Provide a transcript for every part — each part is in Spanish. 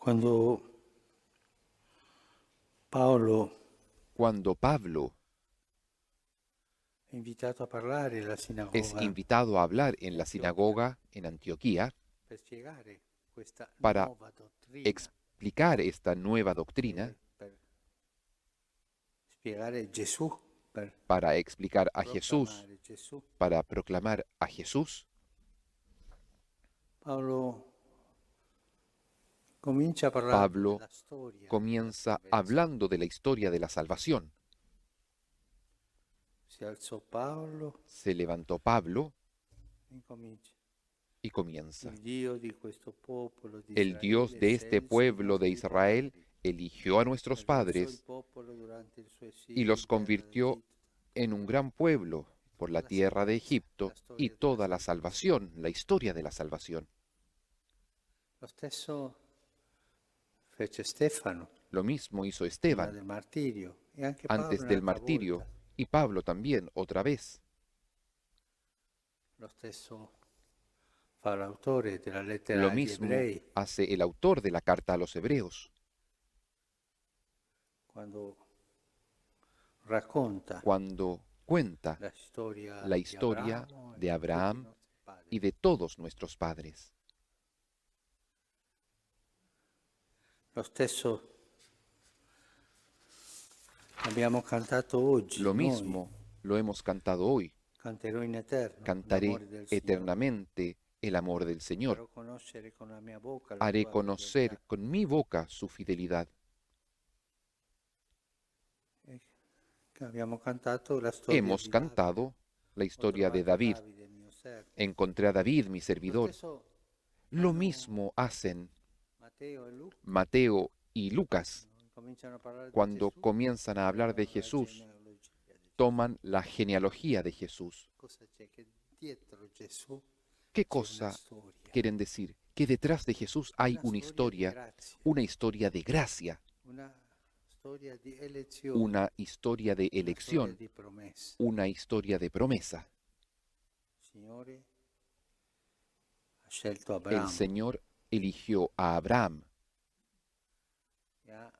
Quando Paolo Cuando Pablo è invitato a parlare alla es sinagoga invitado a hablar en la Antioquia sinagoga en Antioquía per spiegare questa para nuova dottrina, explicar esta nueva doctrina, per spiegare Gesù, per para explicar a Jesús, proclamare Gesù, para proclamar a Jesús, Paolo comincia parlando Pablo della storia della comienza salvezza. hablando de la historia de la salvación. Si alzò Paolo Se levantó Pablo e incomincia. y comienza. Il Dio di questo popolo di El Dios Israele de este scelse i pueblo de nostri Israel padri eligió a e nuestros rialzò il padres popolo durante il suo y esilio los in terra convirtió d'Egitto. en un gran pueblo por Tutta la la tierra de salvezza, la Egipto y storia della toda la salvezza. salvación, la historia de la salvación. Lo stesso fece Stefano Lo mismo hizo prima Esteban del martirio e anche Paolo antes del un'altra martirio volta. y Pablo también otra vez. Lo stesso fa l'autore della lettera Lo agli mismo ebrei hace el autor de la carta a los hebreos quando racconta cuando cuenta la storia la di historia Abramo de e di tutti i Abraham nostri padri. y de todos nuestros padres. Lo stesso abbiamo cantato oggi, Lo noi mismo lo hemos cantado hoy. canterò in eterno Cantaré l'amore del Signore. eternamente el amor del Señor. Farò conoscere con la mia bocca la Haré tua fedeltà. conocer con mi boca su fidelidad. Abbiamo cantato la storia Hemos di Davide. cantado la Ho historia de trovato David. Davide, mio servo. Encontré a David, mi Lo servidor. stesso Lo fanno mismo hacen Matteo e Luca. Mateo y Lucas Cominciano a parlare di cuando Gesù, comienzan a hablar de prendono la Jesús. genealogia di Gesù. Toman la genealogía de Jesús. Cosa c'è? Che dietro Gesù ¿Qué c'è una cosa storia. quieren decir? Que detrás de Jesús hay Una una historia de gracia, una storia di elezione, una historia de una storia elección, di promessa. una historia de promesa. Il Signore ha scelto El Abramo Señor eligió a Abraham e ha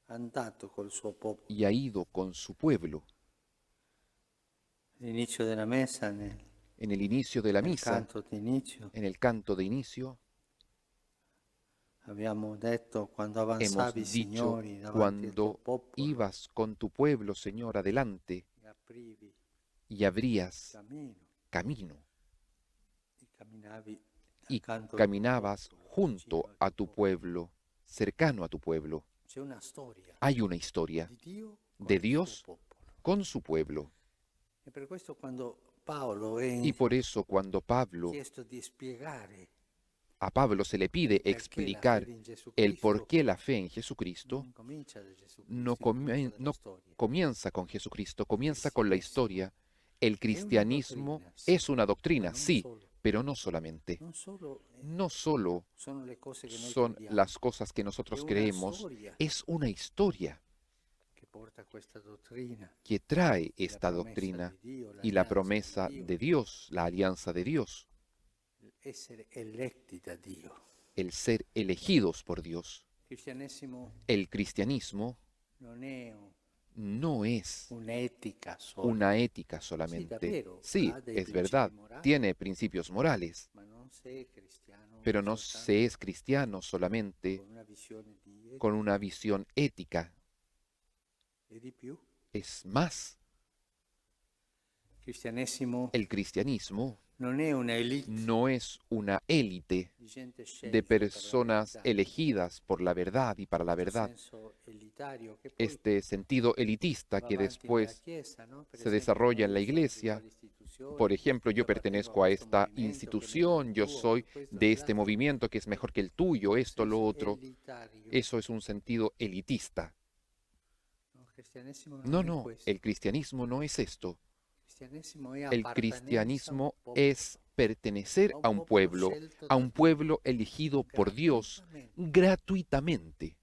andato col suo popolo. y ha ido con su pueblo. All'inizio della messa, En el inicio de la nel misa, canto d'inizio, en el canto de inicio, abbiamo detto quando hemos avanzavi, dicho, Signore, davanti al tuo cuando popolo ibas con tu pueblo, Señor, adelante e aprivi y abrías cammino camino e camminavi y accanto al tuo caminabas popolo, junto vicino al a tuo tu pueblo, cercano a tu pueblo. C'è una storia Hay una historia di Dio con de il suo Dios popolo. con su pueblo. E per questo quando Paolo è Y por eso cuando chiesto di spiegare a Pablo se le pide perché la explicar fede in Gesù el por Cristo qué la fe en Jesucristo, non comincia da Gesù no, Cristo, comincia dalla no storia. comienza con Jesucristo, comienza con la Cristianesimo historia. El è una cristianismo dottrina, sì, es una ma doctrina, non sí, solo. pero no solamente. Non solo No solo sono le cose che noi son crediamo, las cosas que è nosotros una creemos, storia es una historia che porta questa dottrina, que trae la esta promessa doctrina di Dio, y la l'alleanza promesa di Dio, de Dios, la alianza de Dios, essere eletti da Dio. el ser elegidos por Dios. Il cristianesimo El cristianismo non è no es un'etica sola, una ética sì, solamente. davvero, Sí, ha dei es principi verdad, morali, tiene principios morales, ma non sei cristiano pero no soltanto se es cristiano solamente con una visione di con etica una visión ética. e di più. Es más, Il cristianesimo el cristianismo non è una elite no es una élite di gente scelta de per la personas verità, elegidas por la verdad y para la questo verdad. senso elitario che poi Este sentido elitista va que avanti nella después Chiesa, no? Per se esempio, desarrolla en io la sono di iglesia. quale istituzione, Por ejemplo, yo io appartengo a pertenezco a questo esta movimento che è meglio del institución, yo tuo, soy che questo de este quell'altro. movimiento que es mejor que el tuyo, esto, lo Senso otro. elitario. Eso es un sentido elitista. No, il cristianesimo non No, è no, questo. el cristianismo no es esto. Il cristianesimo è El appartenenza a un cristianismo popolo, es pertenecer a un a un popolo pueblo, scelto a da un Dio, pueblo elegido por Dios gratuitamente. gratuitamente.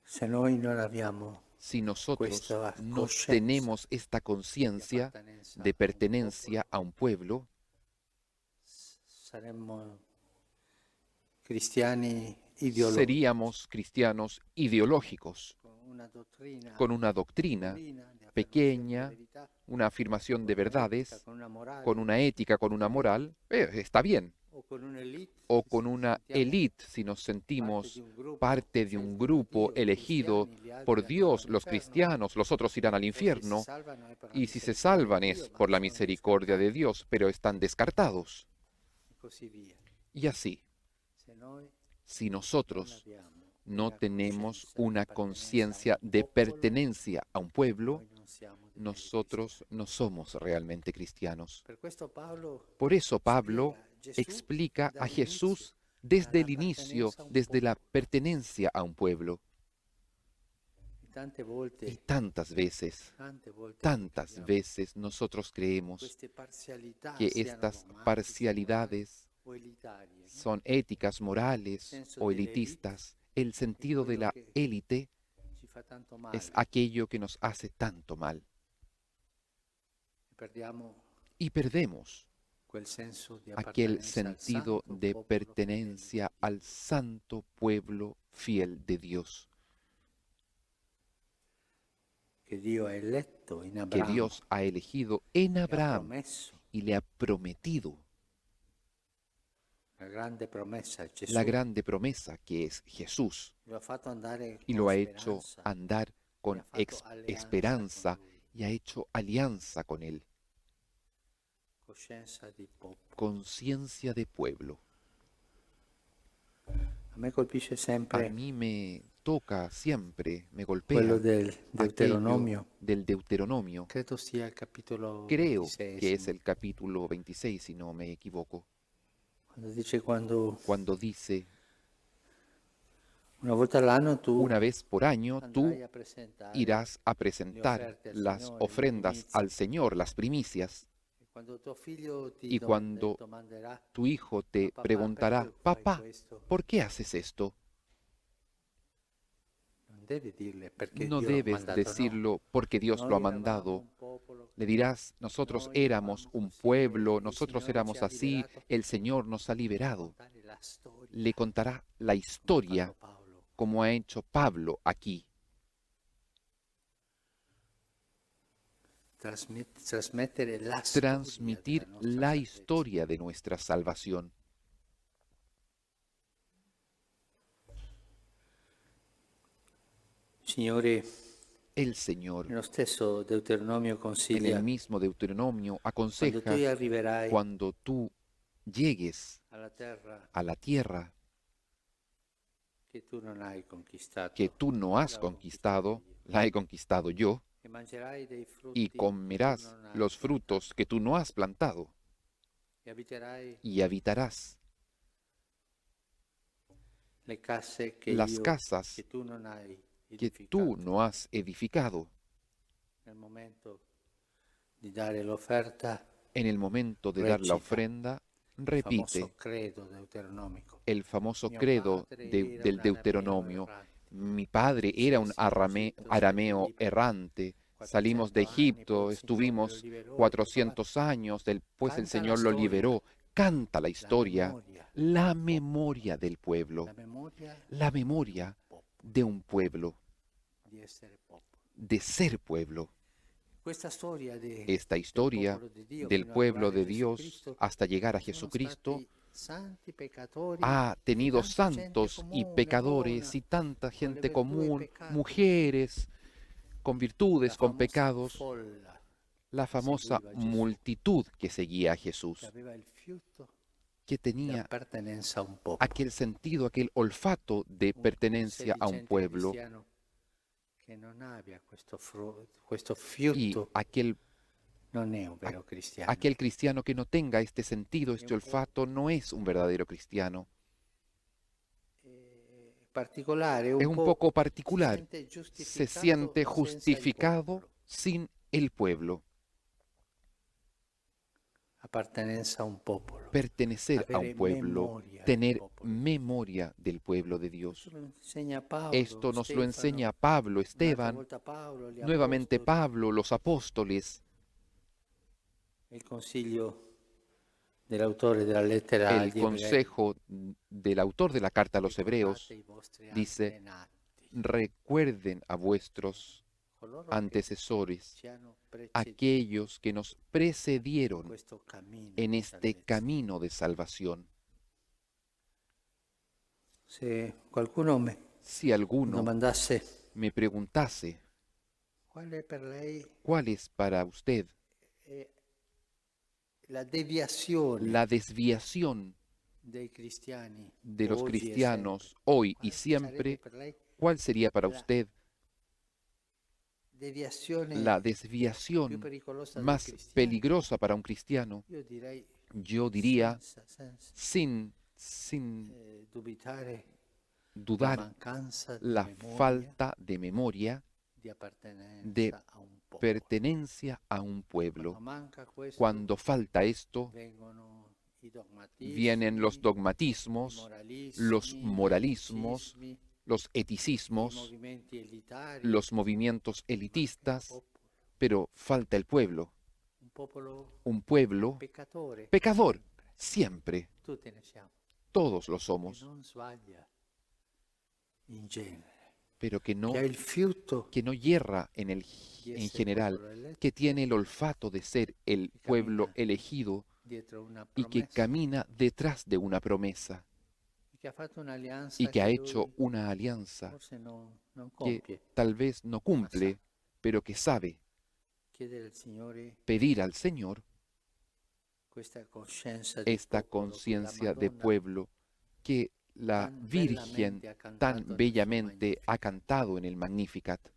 Se noi non abbiamo Si nosotros questa no coscienza tenemos esta di conciencia appartenenza de a un pertenencia popolo, a un pueblo, saremmo cristiani ideologici, seríamos cristianos ideológicos, con con una una doctrina doctrina de pequeña, affermazione di verità, una afirmación de con un'etica, verdades, con una morale, con una ética, con una moral, está bien. o con un'élite, O se con ci una sentiamo élite si nos parte di sentimos un gruppo parte de un scelto da grupo Dio, i elegido cristiani, gli por altri andranno Dios, los all'inferno, cristianos, los otros irán al o se si infierno, salvano è per la y si se misericordia salvan di Dio, es ma por la sono misericordia de descartati, Dios, pero están descartados. e così via. Y así, Se noi si non nosotros abbiamo no una tenemos coscienza di una appartenenza conciencia a un de popolo, pertenencia a un pueblo, noi non siamo dei veri nosotros cristiani. no somos realmente cristianos. Per questo Paolo Por eso Pablo spiega Gesù explica a dall'inizio Jesús desde el inicio, dall'appartenenza a un desde la popolo. pertenencia a un pueblo. E tante Y volte tantas crediamo veces nosotros creemos queste parzialità que siano estas dogmatiche, parcialidades morali o elitarie, no? son éticas, morales senso o delle élite elitistas. El sentido de quello la che élite ci fa tanto es male. aquello que nos hace tanto mal. Perdiamo Y perdemos quel senso di aquel appartenenza al sentido santo de popolo pertenencia fedele di Dio, al santo pueblo fiel de Dios, che Dio ha eletto in que Abramo Dios ha elegido en e ha Abraham promesso y le ha prometido la grande promessa a Gesù, la grande promesa que es Jesús, lo ha fatto andare y con lo ha hecho speranza andar e con ha fatto alleanza esperanza con lui, y ha hecho alianza con él, coscienza di popolo. conciencia de pueblo. A me colpisce A sempre mí me toca siempre, me quello golpea del aquello Deuteronomio, del Deuteronomio. credo sia il capitolo Creo que es 26, el capítulo 26, si no me equivoco, quando dice quando cuando dice, una volta all'anno tu una vez por año tú andrai a presentare irás a le presentar offerte al las Signore, le ofrendas primizie, al Señor, las primicias, e quando tuo figlio ti y cuando domanderà, tu hijo te papà, preguntará, perché fai papá, questo? ¿por qué haces esto? Non devi dirle perché No Dio l'ha debes mandato, no. decirlo porque Dios lo ha Noi eravamo mandado. un popolo, Le dirás, nosotros noi éramos eravamo un così, pueblo, il nosotros Signore ci éramos ha así, liberato. el Señor nos ha liberado. Contare la storia, Le contará la come ha historia fatto Paolo. como ha hecho Pablo aquí. Trasmettere la Transmitir storia della nostra la salvezza. historia de nuestra salvación. Signore, El Señor, nello stesso Deuteronomio en consiglia, el mismo Deuteronomio, quando aconseja, tu arriverai cuando tú llegues alla terra a la tierra che tu non hai conquistato, que tú no has l'ho conquistado, conquistata io, la he conquistado yo, e mangerai dei y frutti che tu comerás non hai los piantato, frutos que tú no has plantado, e abiterai y habitarás le case las casas che tu non hai que edificato. tú no has edificado. Nel momento di dare l'offerta, En el momento de dar la Recita ofrenda, il repite famoso credo deuteronomico. el famoso Mio credo padre era del un arameo Deuteronomio. errante. Mi padre era un arameo errante. Salimos de 400 anni, poi Egipto, il Signore lo estuvimos liberò, 400 años, después el Canta la Señor lo storia, liberó. Canta la historia, la del memoria del pueblo, la memoria la memoria popolo, de un pueblo, di essere popolo. de ser pueblo. Questa storia Esta historia del pueblo de Dios hasta llegar a Jesucristo santi peccatori, ha tenido tanta gente santos y comune, pecadores buona, y tanta con le gente virtù e común, peccati, mujeres con virtudes, la con famosa pecados, folla la famosa seguiva Gesù, multitud que seguía a che Jesús, aveva il fiuto que di tenía appartenenza a un popolo. aquel sentido, aquel olfato de pertenencia a un sedicente pueblo, cristiano che non abbia questo y fiuto aquel non è un vero cristiano. aquel cristiano que no tenga este sentido, este olfato, no es un verdadero cristiano. Particolare, Es un poco particular. Se siente senza il justificado popolo. sin el pueblo. Appartenenza a un popolo. Pertenecer a un Avere pueblo, memoria del tener popolo. memoria del pueblo de Dios. Questo lo insegna Paolo, Esto nos lo Stefano, enseña Pablo, un'altra Esteban, volta Paolo, gli nuevamente apostoli. Pablo, los apóstoles. Il consiglio dell'autore della lettera El agli Ebrei. consejo del autor de la carta a los Hebreos Ricordate i vostri dice, antenati, recuerden a vuestros coloro che antecesores, ci hanno preceduto aquellos que nos in precedieron questo cammino en di este salvezza. camino de salvación. Se qualcuno mi Si alguno domandasse me preguntase, qual è per lei ¿cuál es para usted la deviazione la desviación dei cristiani de los oggi e sempre, cristianos hoy y quale sarebbe siempre? per lei ¿Cuál sería para la usted deviazione la più desviación pericolosa del más cristiano? peligrosa para un cristiano? Io direi Yo diría, senza sin dubitare la dudar, mancanza di la memoria, falta de memoria di appartenenza de a un popolo. pertenencia a un Quando pueblo. manca questo, Cuando falta esto, vengono i dogmatismi, vienen los i dogmatismos, moralismi, los gli moralismos, eticismi, los i eticismos, movimenti elitari, los movimientos manca il elitistas, popolo. pero falta el pueblo. Un pueblo Peccatore, pecador, siempre. tutti ne siamo. Todos lo Che somos, non sbaglia in genere, pero che ha il fiuto que no yerra en di en essere general, popolo eletto, que tiene el olfato de ser el pueblo camina elegido dietro una y que promessa, camina detrás de una promesa che ha fatto un'alleanza y que ha che hecho lui una alianza forse non que compie. tal vez no cumple, pero que sabe Chiedere al Signore pedir al Señor questa coscienza di esta popolo che la conciencia de Madonna pueblo que la tan Virgen bellamente ha cantato tan nel suo bellamente ha Magnificat, cantado en el Magnificat,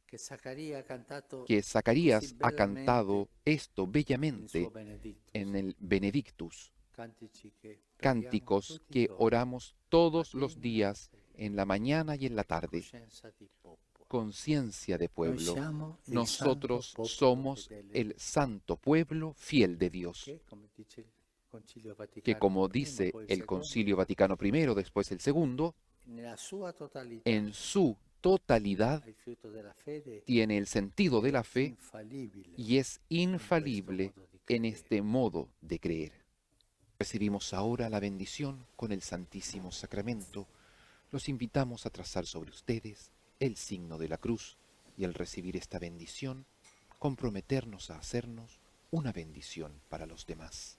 che Zaccaria ha cantato que così Zacarías ha bellamente cantado esto nel bellamente suo Benedictus, en el Benedictus, cantici che preghiamo cánticos tutti i que giorni, oramos todos los mattina e días, sera. en la mañana y en la tarde. Coscienza di popolo. Conciencia de Noi pueblo. siamo il Nosotros santo popolo somos fedele el di Dio, santo pueblo fiel de Dios, che, come dice il Concilio que Vaticano como I, dice poi il el secondo, Concilio Vaticano I, después el segundo, nella sua totalità en su totalidad ha il fiuto della fede tiene el sentido de la fe infalibile y es in questo infalible modo di en credere. este modo de creer. Recibimos ahora la bendición con el Santísimo Sacramento. Los invitamos a trazar sobre ustedes el signo de la cruz y al recibir esta bendición, comprometernos a hacernos una bendición para los demás.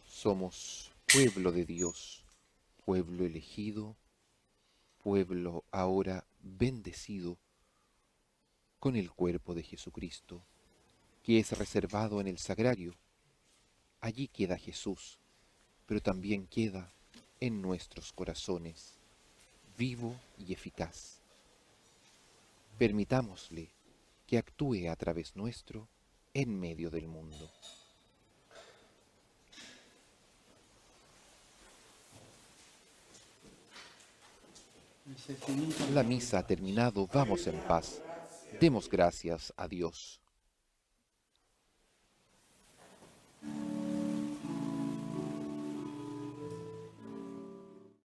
Somos pueblo de Dios, pueblo elegido, pueblo ahora bendecido con el cuerpo de Jesucristo, que es reservado en el sagrario. Allí queda Jesús, pero también queda en nuestros corazones, vivo y eficaz. Permitámosle que actúe a través nuestro en medio del mundo. La misa ha terminado, vamos en paz. Demos gracias a Dios.